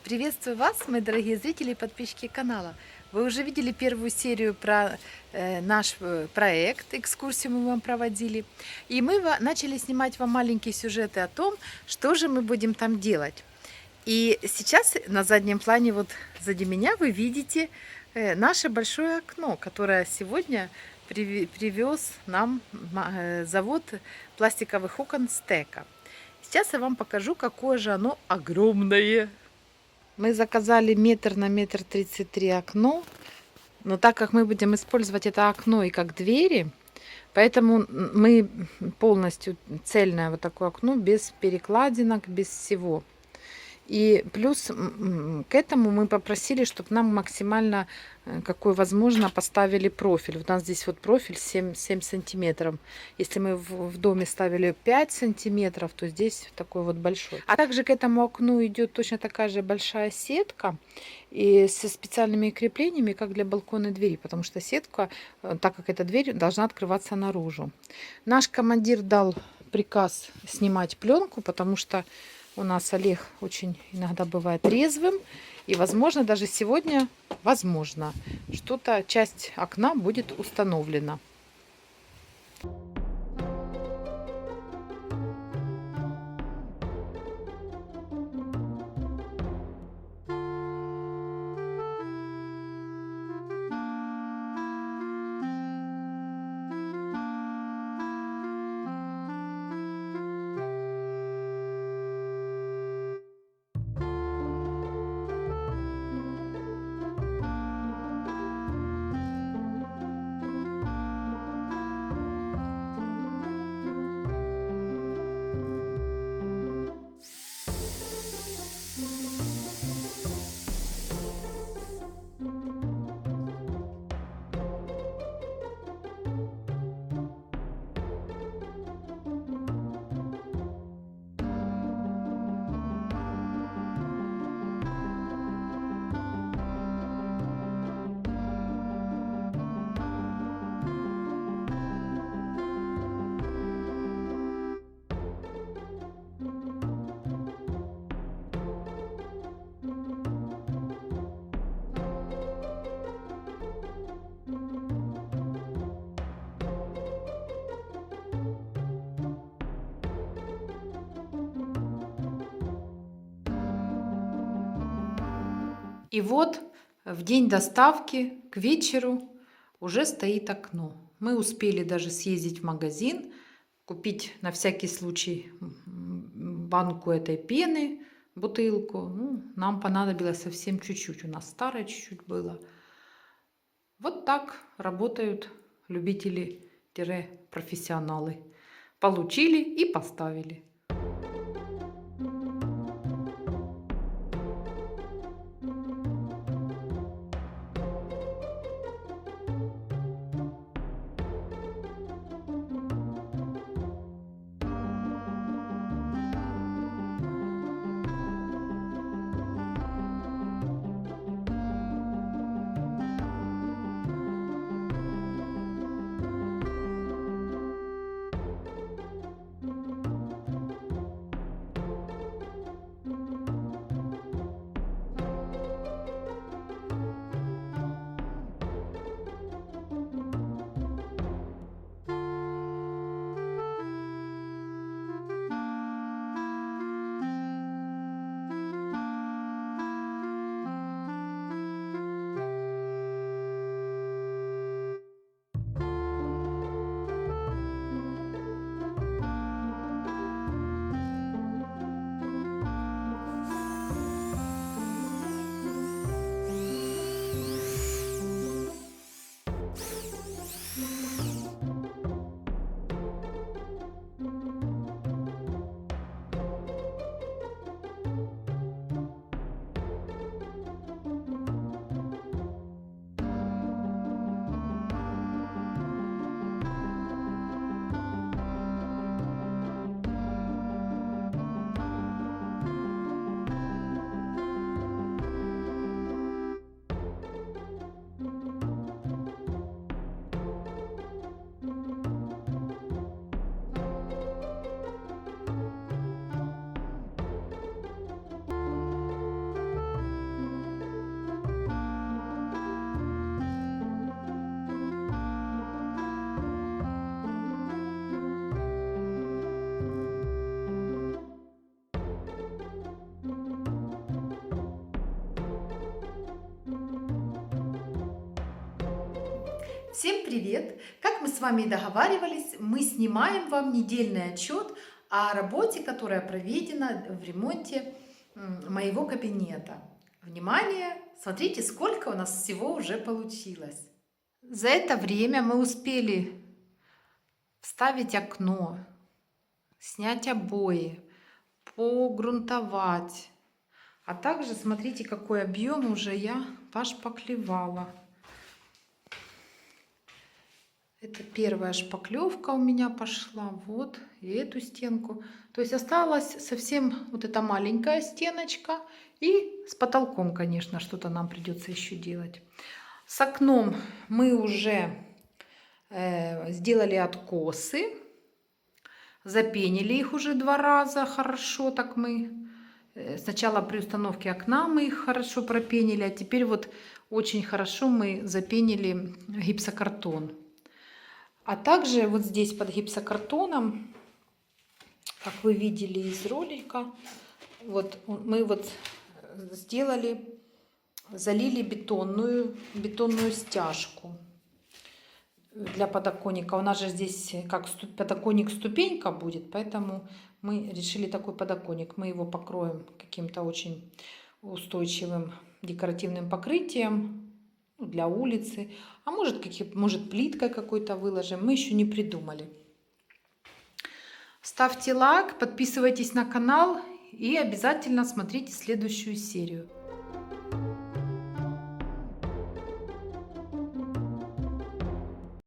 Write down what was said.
Приветствую вас, мои дорогие зрители и подписчики канала. Вы уже видели первую серию про наш проект, экскурсию мы вам проводили. И мы начали снимать вам маленькие сюжеты о том, что же мы будем там делать. И сейчас на заднем плане, вот сзади меня, вы видите наше большое окно, которое сегодня привез нам завод пластиковых окон Стека. Сейчас я вам покажу, какое же оно огромное. Мы заказали 1 метр на 1,33 метра окно, но так как мы будем использовать это окно и как двери, поэтому мы полностью цельное вот такое окно, без перекладинок, без всего. И плюс к этому мы попросили, чтобы нам максимально, какой возможно, поставили профиль. У нас здесь вот профиль 7 сантиметров. Если мы в доме ставили 5 сантиметров, то здесь такой вот большой. А также к этому окну идет точно такая же большая сетка и со специальными креплениями, как для балконной двери, потому что сетка, так как эта дверь, должна открываться наружу. Наш командир дал приказ снимать пленку, потому что у нас Олег очень иногда бывает резвым. И, возможно, даже сегодня, возможно, что-то, часть окна будет установлена. И вот в день доставки к вечеру уже стоит окно. Мы успели даже съездить в магазин, купить на всякий случай банку этой пены, бутылку. Ну, нам понадобилось совсем чуть-чуть, у нас старое чуть-чуть было. Вот так работают любители-профессионалы. Получили и поставили. Всем привет! Как мы с вами и договаривались, мы снимаем вам недельный отчет о работе, которая проведена в ремонте моего кабинета. Внимание! Смотрите, сколько у нас всего уже получилось. За это время мы успели вставить окно, снять обои, погрунтовать. А также смотрите, какой объем уже я пошпаклевала. Это первая шпаклевка у меня пошла. Вот, и эту стенку. То есть осталась совсем вот эта маленькая стеночка. И с потолком, конечно, что-то нам придется еще делать. С окном мы уже сделали откосы. Запенили их уже 2 раза хорошо. Так мы сначала при установке окна мы их хорошо пропенили. А теперь вот очень хорошо мы запенили гипсокартон. А также вот здесь под гипсокартоном, как вы видели из ролика, вот мы вот сделали, залили бетонную стяжку для подоконника. У нас же здесь как подоконник ступенька будет, поэтому мы решили такой подоконник. Мы его покроем каким-то очень устойчивым декоративным покрытием для улицы, а может плиткой какой-то выложим, мы еще не придумали. Ставьте лайк, подписывайтесь на канал и обязательно смотрите следующую серию.